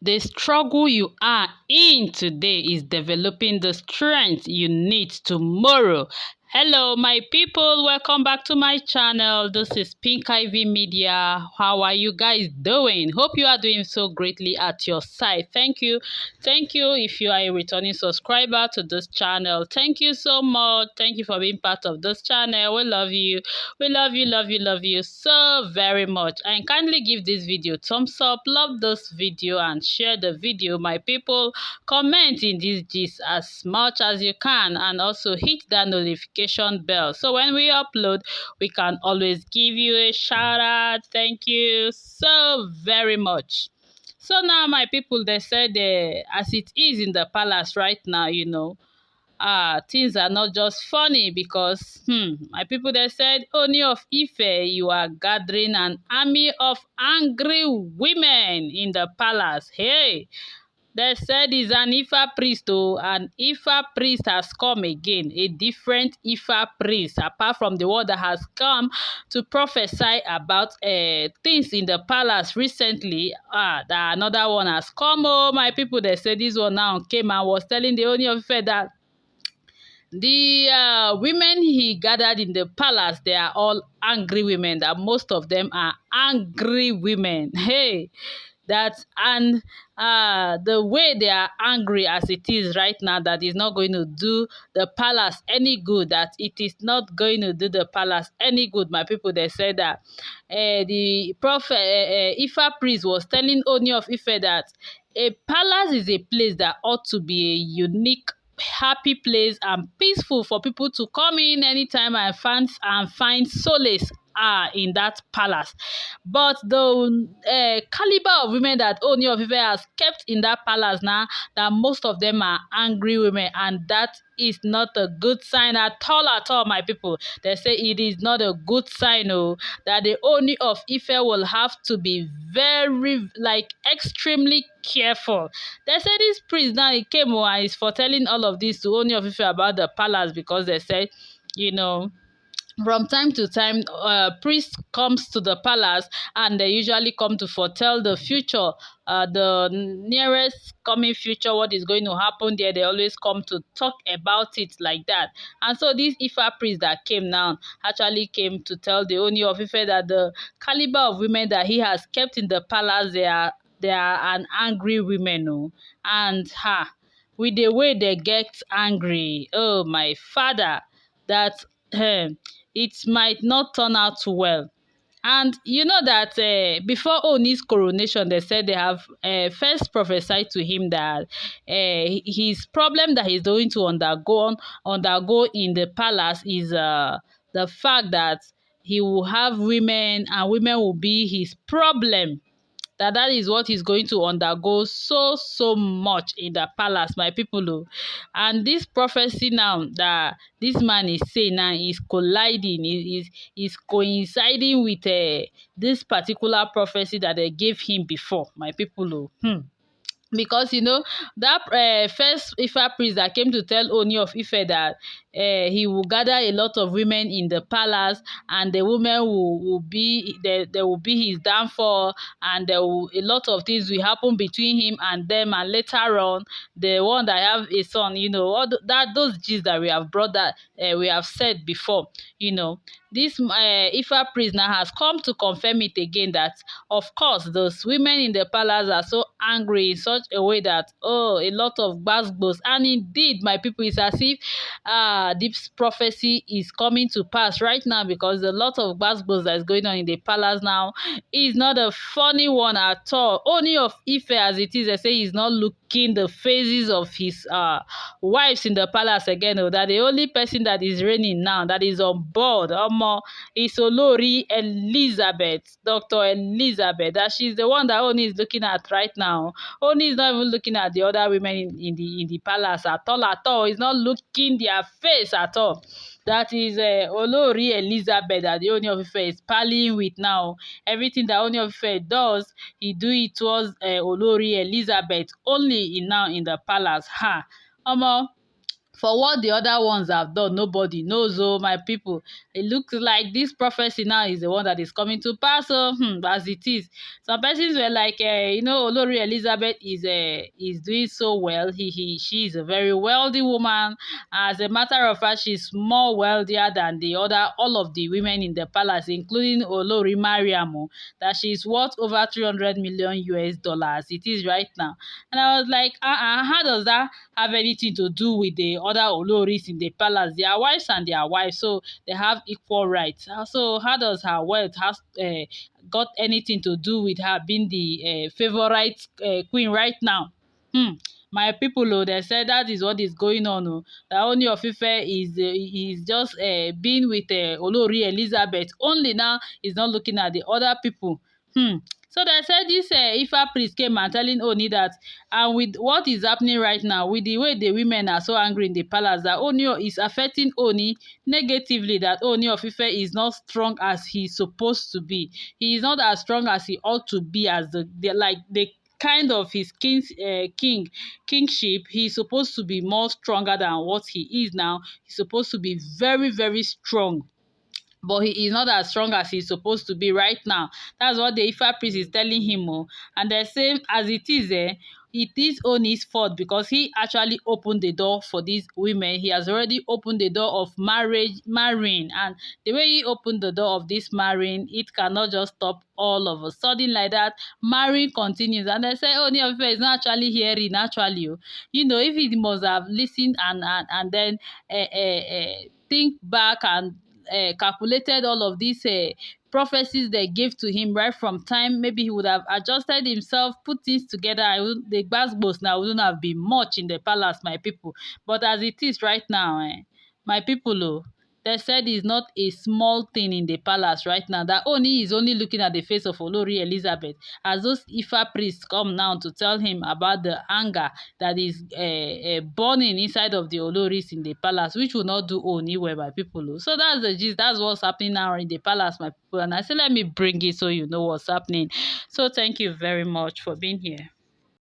The struggle you are in today is developing the strength you need tomorrow. Hello, my people. Welcome back to my channel. This is Pinkk Media. How are you guys doing? Hope you are doing so greatly at your side. Thank you. Thank you if you are a returning subscriber to this channel. Thank you so much. Thank you for being part of this channel. We love you. We love you so very much. And kindly give this video thumbs up. Love this video and share the video, my people. Comment in this gist as much as you can, and also hit that notification bell so when we upload we can always give you a shout out. Thank you so very much. So now, my people, they said as it is in the palace right now, things are not just funny because my people, they said, Ooni of Ife, you are gathering an army of angry women in the palace. Hey, they said it's an Ifa priest, oh, an Ifa priest has come again, a different Ifa priest, apart from the one that has come to prophesy about things in the palace recently. That another one has come. Oh, my people, they said this one now came and was telling the Ooni of Ife that the women he gathered in the palace, they are all angry women, that most of them are angry women. Hey, and the way they are angry as it is right now, that is not going to do the palace any good, that it is not going to do the palace any good, my people. They said that the prophet Ifa priest was telling Ooni of Ife that a palace is a place that ought to be a unique, happy place and peaceful for people to come in anytime and find solace in that palace. But the caliber of women that Ooni of Ife has kept in that palace now, that most of them are angry women, and that is not a good sign at all, my people. They say it is not a good sign, that the Ooni of Ife will have to be very, extremely careful. They say this priest now, he came and is foretelling all of this to Ooni of Ife about the palace, because they say, from time to time, priest comes to the palace and they usually come to foretell the future, the nearest coming future, what is going to happen there. They always come to talk about it like that. And so this Ifa priest that came now actually came to tell the Ooni of Ife that the caliber of women that he has kept in the palace, they are an angry women, and with the way they get angry, oh my father, that it might not turn out well. And you know that before Ooni's coronation, they said they have first prophesied to him that his problem that he's going to undergo in the palace is the fact that he will have women, and women will be his problem. That is what he's going to undergo so much in the palace, my people. And this prophecy now that this man is saying now is colliding, is coinciding with this particular prophecy that they gave him before, my people. Because that first Ifa priest that came to tell Ooni of Ife that he will gather a lot of women in the palace, and the women will be there will be his downfall, and a lot of things will happen between him and them, and later on the one that have a son, all those gist that we have brought, that we have said before. This Ifa priest now has come to confirm it again, that of course those women in the palace are so angry in such a way that a lot of gbasgbos. And indeed, my people, it's as if this prophecy is coming to pass right now, because a lot of gbasgbos that is going on in the palace now is not a funny one at all. Ooni of Ife, as it is, they say he's not looking the faces of his wives in the palace again, that the only person that is reigning now, that is on board is Olori Elizabeth, Dr. Elizabeth, that she's the one that Ooni is looking at right now. Ooni is not even looking at the other women in the palace at all. He's not looking their face at all. That is Olori Elizabeth that the Ooni of Ife is parleying with now. Everything that Ooni of Ife does, he do it towards Olori Elizabeth only in the palace. For what the other ones have done, nobody knows. Oh, my people, it looks like this prophecy now is the one that is coming to pass. So, as it is, some persons were like, Olori Elizabeth is doing so well. She is a very wealthy woman. As a matter of fact, she's more wealthier than all of the women in the palace, including Olori Mariam, that she's worth over 300 million US dollars. It is right now, and I was like, how does that have anything to do with the other Oloris in the palace? They are wives and they are wives, so they have equal rights. So how does her wealth has got anything to do with her being the favorite queen right now? My people, they said that is what is going on. That Ooni of Ife is just being with Olori Elizabeth. Only now is not looking at the other people. So they said this Ifa priest came and telling Ooni that, and with what is happening right now, with the way the women are so angry in the palace, that Ooni is affecting Ooni negatively, that Ooni of Ife is not strong as he's supposed to be. He is not as strong as he ought to be, as the kind of his kingship. He's supposed to be more stronger than what he is now. He's supposed to be very, very strong, but he is not as strong as he's supposed to be right now. That's what the Ifa priest is telling him. And they're saying, as it is, it is Ooni's fault, because he actually opened the door for these women. He has already opened the door of marrying. And the way he opened the door of this marrying, it cannot just stop all of a sudden like that. Marrying continues. And they say, Ooni of Ife is not actually hearing, actually. If he must have listened and then think back and calculated all of these prophecies they gave to him right from time, maybe he would have adjusted himself, put things together. The gbasgbos now wouldn't have been much in the palace, my people. But as it is right now, my people, they said it's not a small thing in the palace right now, that Ooni is only looking at the face of Olori Elizabeth, as those Ifa priests come now to tell him about the anger that is burning inside of the Oloris in the palace, which will not do Ooni well, my people. So that's the gist. That's what's happening now in the palace, my people. And I say, let me bring it so you know what's happening. So thank you very much for being here.